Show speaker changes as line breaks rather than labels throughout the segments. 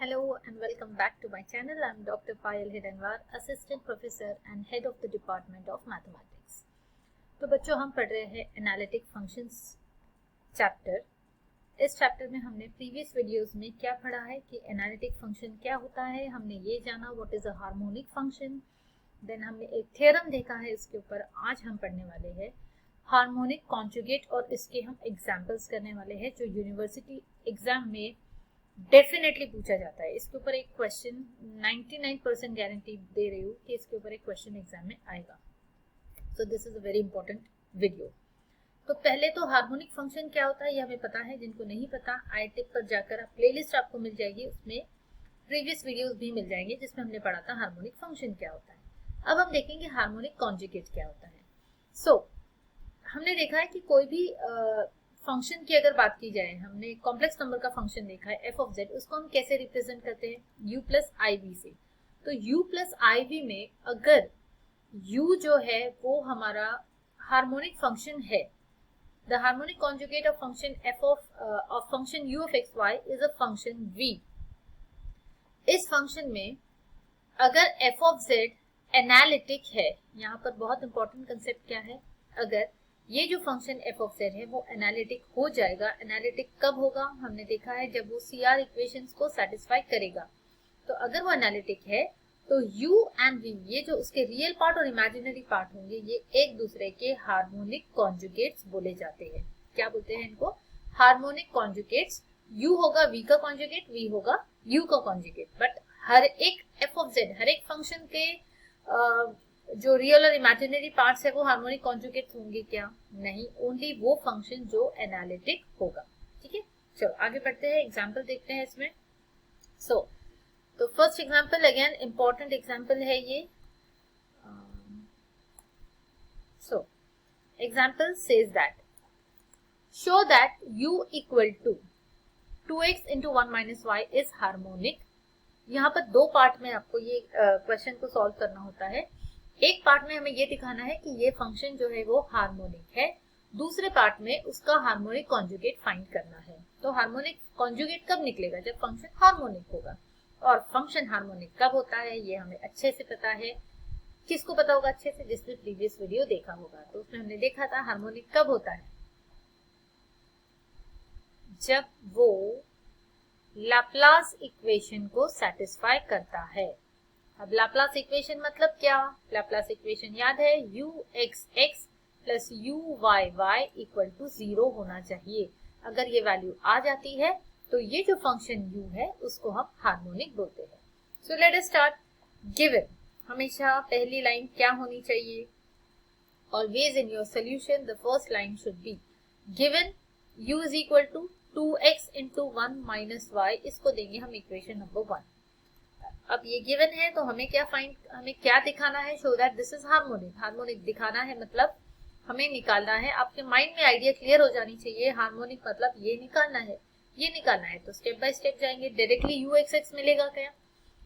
Hello and welcome back to my channel. I am Dr. Payal Hiranwar, Assistant Professor and Head of the Department of Mathematics. तो बच्चों हम पढ़ रहे हैं analytic functions chapter. इस chapter में हमने प्रीवियस वीडियोस में क्या पढ़ा है कि एनालिटिक फंक्शन क्या होता है। हमने ये जाना what is a harmonic function, then हमने एक थ्योरम देखा है इसके ऊपर। आज हम पढ़ने वाले हैं हार्मोनिक कॉन्जुगेट और इसके हम एग्जाम्पल्स करने वाले हैं जो यूनिवर्सिटी एग्जाम में डेफिनेटली पूछा जाता है। इसके ऊपर एक क्वेश्चन 99% गारंटी दे रही हूँ कि इसके ऊपर एक क्वेश्चन एग्जाम में आएगा। So this is a very important video. तो पहले तो हार्मोनिक फंक्शन क्या होता है ये हमें पता है। जिनको नहीं पता iTip पर जाकर आप प्लेलिस्ट आपको मिल जाएगी, उसमें प्रीवियस वीडियोस भी मिल जाएंगे जिसमें हमने पढ़ा था हार्मोनिक फंक्शन क्या होता है। अब हम देखेंगे हार्मोनिक कॉन्जुगेट क्या होता है। सो हमने देखा है कि कोई भी फंक्शन की अगर बात की जाए, हमने कॉम्प्लेक्स नंबर का फंक्शन देखा है एफ ऑफ जेड, उसको हम कैसे रिप्रेजेंट करते हैं u प्लस आई वी से। तो u प्लस आई वी में अगर u जो है वो हमारा हार्मोनिक फंक्शन है, the harmonic conjugate of function f of function u of x y is a function v। इस फंक्शन में अगर f ऑफ z एनालिटिक है, यहाँ पर बहुत इंपॉर्टेंट कंसेप्ट क्या है, अगर ये जो फंक्शन f ऑफ z है वो एनालिटिक हो जाएगा। एनालिटिक कब होगा, हमने देखा है जब वो CR इक्वेशंस को सेटिस्फाई करेगा। तो अगर वो एनालिटिक है तो u एंड v, ये जो उसके रियल पार्ट और इमेजिनरी पार्ट होंगे, ये एक दूसरे के हार्मोनिक कॉन्जुगेट्स बोले जाते हैं। क्या बोलते हैं इनको? Harmonic conjugates. u होगा v का कॉन्जुगेट, v होगा u का कॉन्जुगेट। बट हर एक f ऑफ z, हर एक फंक्शन के जो रियल और इमेजिनरी पार्ट्स है वो हार्मोनिक कॉन्जुगेट होंगे क्या? नहीं, ओनली वो फंक्शन जो एनालिटिक होगा। ठीक है, चलो आगे बढ़ते हैं, एग्जांपल देखते हैं इसमें। तो first example, again important example है ये। Example says that show that u equal to 2x into 1 minus y is harmonic. यहाँ पर दो पार्ट में आपको ये क्वेश्चन को सॉल्व करना होता है। एक पार्ट में हमें ये दिखाना है कि ये फंक्शन जो है वो हार्मोनिक है, दूसरे पार्ट में उसका हार्मोनिक कॉन्जुगेट फाइंड करना है। तो हार्मोनिक कॉन्जुगेट कब निकलेगा? जब फंक्शन हार्मोनिक होगा। और फंक्शन हार्मोनिक कब होता है ये हमें अच्छे से पता है। किसको पता होगा अच्छे से? जिसने प्रीवियस वीडियो देखा होगा। तो उसमें हमने देखा था हार्मोनिक कब होता है, जब वो लैप्लास इक्वेशन को सेटिस्फाई करता है। अब लैप्लास इक्वेशन मतलब क्या? लैप्लास इक्वेशन याद है, u x x plus u y y equal to 0 होना चाहिए। अगर ये वैल्यू आ जाती है तो ये जो फंक्शन u है उसको हम हार्मोनिक बोलते हैं। So let us start. Given, हमेशा पहली लाइन क्या होनी चाहिए? Always in your solution the first line should be given u is equal to 2x into 1 minus y. इसको देंगे हम इक्वेशन नंबर 1। अब ये गिवन है तो हमें क्या दिखाना है? Show that this is harmonic. Harmonic दिखाना है मतलब हमें निकालना है। आपके माइंड में आइडिया क्लियर हो जानी चाहिए। हार्मोनिक मतलब ये निकालना है, ये निकालना है। तो स्टेप बाय स्टेप जाएंगे। डायरेक्टली यू एक्स एक्स मिलेगा क्या?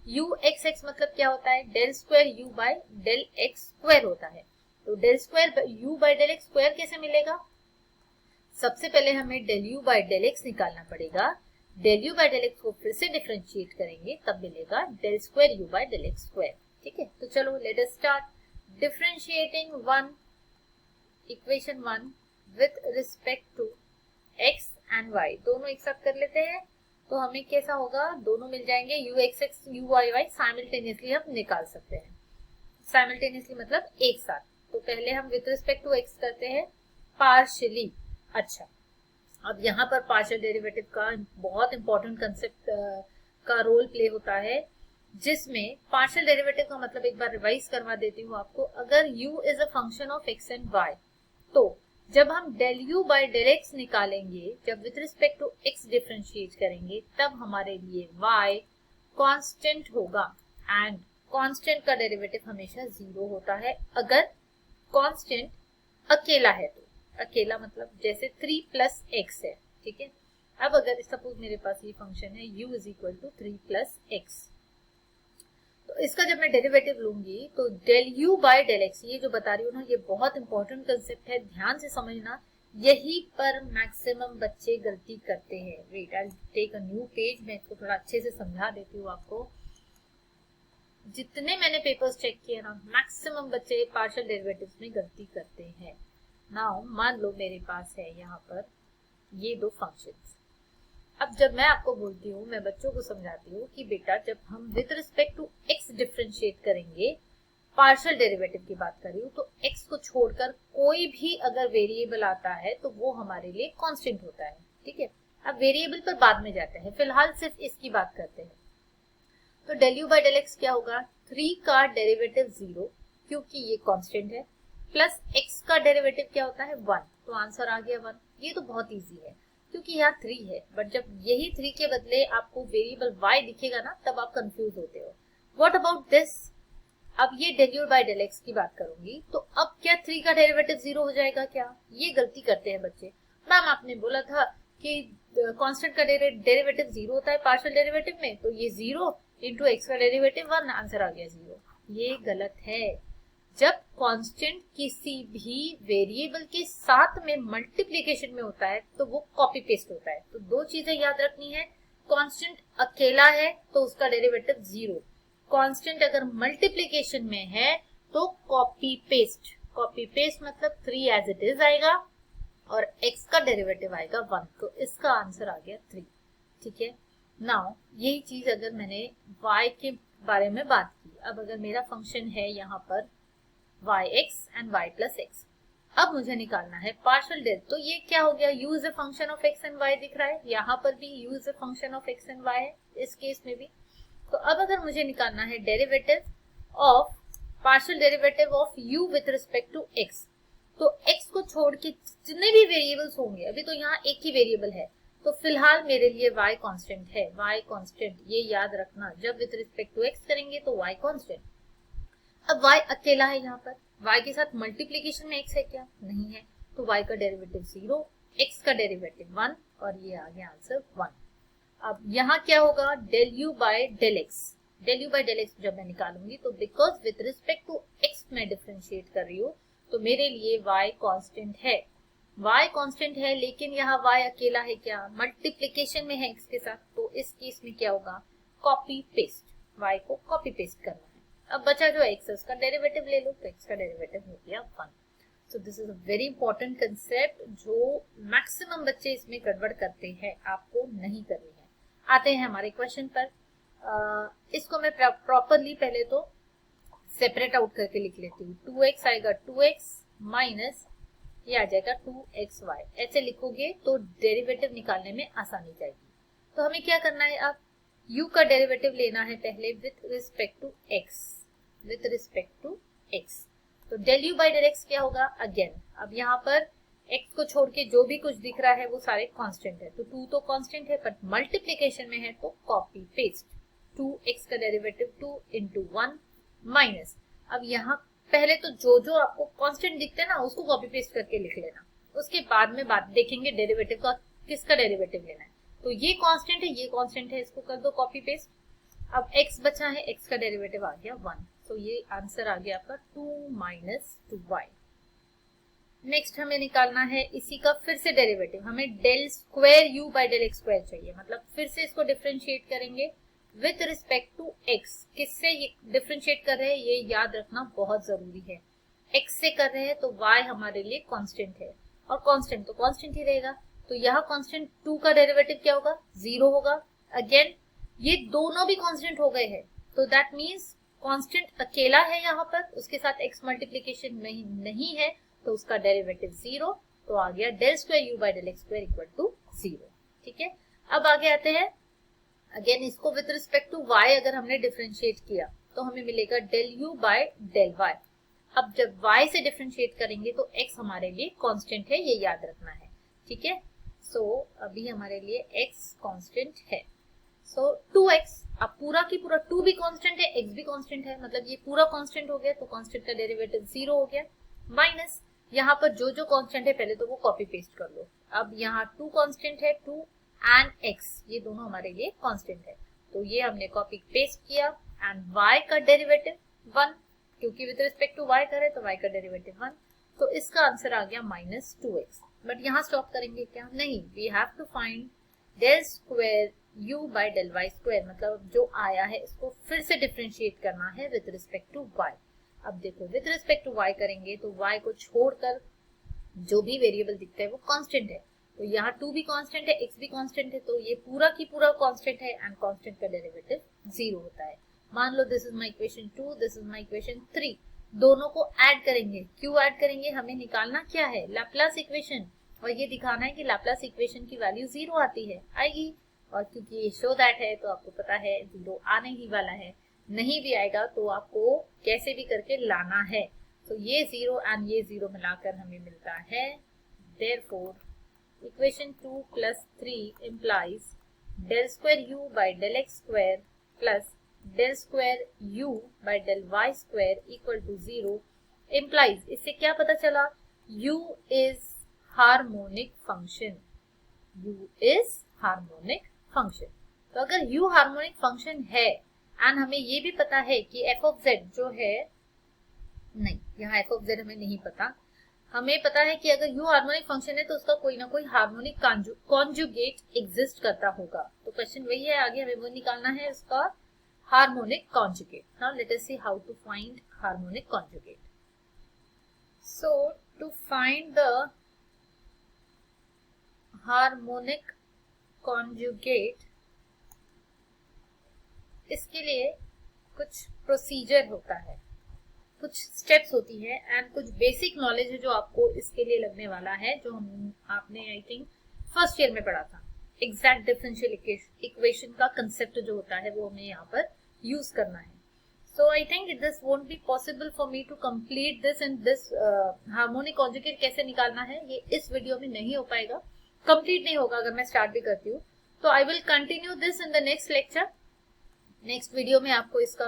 यू एक्स एक्स मतलब क्या होता है? Del square u by del x square होता है। तो del square u by del x square कैसे मिलेगा? सबसे पहले हमें del u by del x निकालना पड़ेगा। Del u by del x को फिर से डिफरेंशिएट करेंगे तब मिलेगा del square u by del x square. ठीक है, तो चलो let us start differentiating equation 1 with respect to x and y। दोनों एक साथ कर लेते हैं तो हमें कैसा होगा? दोनों मिल जाएंगे। U x x u y y simultaneously हम निकाल सकते हैं। साइमल्टेनियसली मतलब एक साथ। तो पहले हम विथ रिस्पेक्ट टू x करते हैं पार्शियली। अच्छा, अब यहाँ पर पार्शियल डेरिवेटिव का बहुत इंपॉर्टेंट कंसेप्ट का रोल प्ले होता है, जिसमें पार्शियल डेरिवेटिव का मतलब एक बार रिवाइज करवा देती हूँ आपको। अगर u is a function of x and y, तो जब हम del u by del x निकालेंगे, जब with respect to x differentiate करेंगे, तब हमारे लिए y कांस्टेंट होगा एंड कांस्टेंट का डेरिवेटिव हमेशा 0 होता है अगर कांस्टेंट अकेला है। तो अकेला मतलब जैसे 3 प्लस x है। ठीक है, अब अगर सपोज मेरे पास ये फंक्शन है u is equal to 3 plus x, तो इसका जब मैं डेरिवेटिव लूंगी तो del u by del x, ये जो बता रही हूँ ना, ये बहुत इंपॉर्टेंट कंसेप्ट है, ध्यान से समझना। यही पर मैक्सिमम बच्चे गलती करते हैं। Wait, I take a new page, मैं इसको थोड़ा अच्छे से समझा देती हूँ आपको। जितने मैंने पेपर्स चेक किए ना, मैक्सिमम बच्चे पार्शियल डेरिवेटिव्स में गलती करते हैं। नाउ मान लो मेरे पास है यहाँ पर ये दो फंक्शंस। अब जब मैं आपको बोलती हूँ, मैं बच्चों को समझाती हूँ कि बेटा जब हम with respect to x differentiate करेंगे, पार्शियल डेरिवेटिव की बात कर रही हूँ, तो एक्स को छोड़कर कोई भी अगर वेरिएबल आता है तो वो हमारे लिए कांस्टेंट होता है। ठीक है, अब वेरिएबल पर बाद में जाते हैं, फिलहाल सिर्फ इसकी बात करते हैं। तो del u by del x क्या होगा, 3 का डेरिवेटिव 0 क्योंकि ये कांस्टेंट है, प्लस x का डेरिवेटिव क्या होता है 1, तो आंसर आ गया 1। ये तो बहुत इजी है क्योंकि यहाँ 3 है, बट जब यही 3 के बदले आपको वेरिएबल y दिखेगा ना, तब आप कंफ्यूज होते हो। व्हाट अबाउट दिस, अब ये del u by del x की बात करूंगी, तो अब क्या 3 का डेरिवेटिव 0 हो जाएगा क्या? ये गलती करते हैं बच्चे। मैम आपने बोला था कि कांस्टेंट का डेरिवेटिव 0 होता है पार्शियल डेरिवेटिव में, तो ये 0 इंटू एक्स का डेरिवेटिव 1, आंसर आ गया 0। ये गलत है। जब कांस्टेंट किसी भी वेरिएबल के साथ में मल्टीप्लिकेशन में होता है तो वो कॉपी पेस्ट होता है। तो दो चीजें याद रखनी है, कांस्टेंट अकेला है तो उसका डेरिवेटिव 0, कांस्टेंट अगर मल्टीप्लिकेशन में है तो कॉपी पेस्ट। कॉपी पेस्ट मतलब 3 एज इट इज आएगा और x का डेरिवेटिव आएगा 1, तो इसका आंसर आ गया 3। ठीक है, नाउ यही चीज अगर मैंने y के बारे में बात की, अब अगर मेरा फंक्शन है यहाँ पर yx and y plus x, अब मुझे निकालना है पार्शियल डेरिवेटिव। तो ये क्या हो गया, u is a function of x and y दिख रहा है, यहाँ पर भी u is a function of x and y है, इस केस में भी। तो अब अगर मुझे निकालना है derivative of partial derivative of u with respect to x, तो x को छोड़ के जितने भी वेरिएबल्स होंगे, अभी तो यहाँ एक ही वेरिएबल है, तो फिलहाल मेरे लिए y कांस्टेंट है। y कांस्टेंट, ये याद रखना, जब विथ रिस्पेक्ट टू x करेंगे तो y कांस्टेंट। अब y अकेला है यहाँ पर, y के साथ मल्टीप्लीकेशन में x है क्या? नहीं है, तो y का डेरिवेटिव 0, x का डेरिवेटिव 1, और ये आ गया आंसर 1। अब यहाँ क्या होगा, del u by del x. Del u by del x जब मैं निकालूंगी तो because with respect to x मैं डिफरेंशिएट कर रही हूँ, तो मेरे लिए y कांस्टेंट है। y कांस्टेंट है, लेकिन यहाँ y अकेला है क्या, मल्टीप्लिकेशन में है x के साथ, तो इस केस में क्या होगा, कॉपी पेस्ट, y को कॉपी पेस्ट करना है। अब बचा जो x है उसका डेरिवेटिव ले लो, तो x का डेरिवेटिव हो गया 1। So this is a very important concept जो मैक्सिमम बच्चे इसमें गड़बड़ करते हैं, आपको नहीं करनी है। आते हैं हमारे क्वेश्चन पर। इसको मैं प्रॉपरली पहले तो सेपरेट आउट करके लिख लेती हूँ। 2x आएगा 2x माइनस ये आ जाएगा 2xy, ऐसे लिखोगे तो डेरिवेटिव निकालने में आसानी जाएगी। तो हमें क्या करना है, अब u का डेरिवेटिव लेना है पहले with respect to x, with respect to x। तो del u by del x क्या होगा, अगेन अब यहाँ पर x को छोड़ के जो भी कुछ दिख रहा है वो सारे कांस्टेंट है, तो 2 तो कांस्टेंट है, बट मल्टीप्लिकेशन में है तो कॉपी पेस्ट, 2x का डेरिवेटिव 2 इंटू 1 माइनस, अब यहाँ पहले तो जो जो आपको कांस्टेंट दिखते हैं ना उसको कॉपी पेस्ट करके लिख लेना, उसके बाद में बात देखेंगे डेरिवेटिव का, किसका डेरिवेटिव लेना है। तो ये कांस्टेंट है, ये कांस्टेंट है, इसको कर दो कॉपी पेस्ट। अब x बचा है, x का डेरिवेटिव आ गया 1, तो ये आंसर आ गया आपका 2 माइनस 2y। नेक्स्ट हमें निकालना है इसी का फिर से डेरिवेटिव, हमें del square u by del x square चाहिए, मतलब फिर से इसको डिफरेंशिएट करेंगे विथ रिस्पेक्ट टू x। किससे डिफरेंशिएट कर रहे हैं ये याद रखना बहुत जरूरी है, x से कर रहे हैं तो y हमारे लिए कांस्टेंट है, और कांस्टेंट तो कांस्टेंट ही रहेगा, तो यहाँ कांस्टेंट 2 का डेरिवेटिव क्या होगा, 0 होगा। अगेन ये दोनों भी कांस्टेंट हो गए हैं, तो दैट मीन्स कांस्टेंट अकेला है यहाँ पर, उसके साथ x मल्टीप्लिकेशन में नहीं है, तो उसका डेरिवेटिव 0, तो आ गया del square u by del x square equal to 0। ठीक है, अब आगे आते हैं, अगेन इसको विद रिस्पेक्ट टू y अगर हमने डिफरेंशिएट किया तो हमें मिलेगा del u by del y। अब जब y से डिफरेंशिएट करेंगे तो x हमारे लिए कांस्टेंट है, ये याद रखना है। ठीक है, सो अभी हमारे लिए x कांस्टेंट है, सो 2x, अब पूरा की पूरा 2 भी कांस्टेंट है, x भी कांस्टेंट है, मतलब ये पूरा कांस्टेंट हो गया, तो कांस्टेंट का डेरिवेटिव 0 हो गया, माइनस यहाँ पर जो जो कांस्टेंट है पहले तो वो कॉपी पेस्ट कर लो। अब यहाँ 2 कांस्टेंट है, 2 एंड x, ये दोनों हमारे लिए कांस्टेंट है, तो ये हमने कॉपी पेस्ट किया, एंड y का डेरिवेटिव 1, क्योंकि विद रिस्पेक्ट टू y करे तो y का डेरिवेटिव 1, तो इसका आंसर आ गया माइनस 2x। बट यहाँ स्टॉप करेंगे क्या? नहीं, we have to find del square u by del y square, मतलब जो आया है इसको फिर से डिफरेंशिएट करना है विद रिस्पेक्ट टू y। अब देखो विद रिस्पेक्ट टू y करेंगे तो y को छोड़कर जो भी वेरिएबल दिखता है वो कांस्टेंट है, तो यहाँ 2 भी कांस्टेंट है, x भी कांस्टेंट है, तो ये पूरा की पूरा कांस्टेंट है एंड कांस्टेंट का डेरिवेटिव 0 होता है। मान लो this is my equation 2, this is my equation 3, दोनों को ऐड करेंगे। क्यों ऐड करेंगे? हमें निकालना क्या है? लैप्लास इक्वेशन, और ये दिखाना है कि लैप्लास इक्वेशन की वैल्यू 0 आती है, आएगी, और क्योंकि ये शो दैट है तो आपको पता है 0 आने ही वाला है। नहीं भी आएगा तो आपको कैसे भी करके लाना है। तो ये 0 एंड ये 0 मिलाकर हमें मिलता है, therefore equation 2 plus 3 implies del square u by del x square plus del square u by del y square equal to 0 implies, इससे क्या पता चला? u is harmonic function, u is harmonic function। तो अगर u हार्मोनिक फंक्शन है and हमें ये भी पता है कि f of z जो है, नहीं यहाँ f of z हमें नहीं पता, हमें पता है कि अगर u हार्मोनिक फंक्शन है तो उसका कोई ना कोई हार्मोनिक कॉन्जुगेट एग्जिस्ट करता होगा। तो क्वेश्चन वही है, आगे हमें वो निकालना है उसका harmonic conjugate. Now let us see how to find harmonic conjugate. So to find the harmonic conjugate, इसके लिए कुछ प्रोसीजर होता है, कुछ स्टेप्स होती है एंड कुछ बेसिक नॉलेज है जो आपको इसके लिए लगने वाला है, जो आपने आई थिंक फर्स्ट ईयर में पढ़ा था। एग्जैक्ट डिफरेंशियल इक्वेशन का कंसेप्ट जो होता है वो हमें यहाँ पर यूज करना है। So I think this won't be possible for me to complete this in this harmonic conjugate कैसे निकालना है ये इस वीडियो में नहीं हो पाएगा, कंप्लीट नहीं होगा अगर मैं स्टार्ट भी करती हूँ। तो I will continue this in the next lecture. Next video में आपको इसका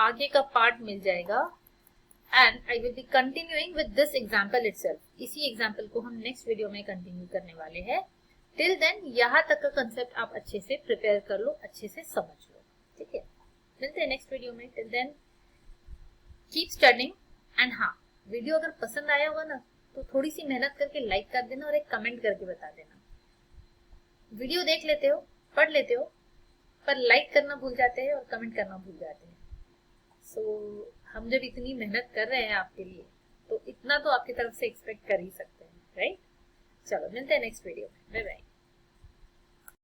आगे का पार्ट मिल जाएगा and I will be continuing with this example itself. इसी एग्जाम्पल को हम नेक्स्ट वीडियो में कंटिन्यू करने वाले हैं। टिल देन यहाँ तक का कंसेप्ट आप अच्छे से प्रिपेयर कर लो, अच्छे से समझ लो, ठीक है। मिलते हैं नेक्स्ट वीडियो में। Till then keep studying and हाँ, वीडियो अगर पसंद आया होगा ना तो थोड़ी सी मेहनत करके लाइक कर देना और एक कमेंट करके बता देना। वीडियो देख लेते हो, पढ़ लेते हो, पर लाइक करना भूल जाते हैं और कमेंट करना भूल जाते हैं। सो हम जब इतनी मेहनत कर रहे हैं आपके लिए तो इतना तो आपकी तरफ से एक्सपेक्ट कर ही सकते हैं, राइट? चलो मिलते हैं नेक्स्ट वीडियो में, बाय बाय।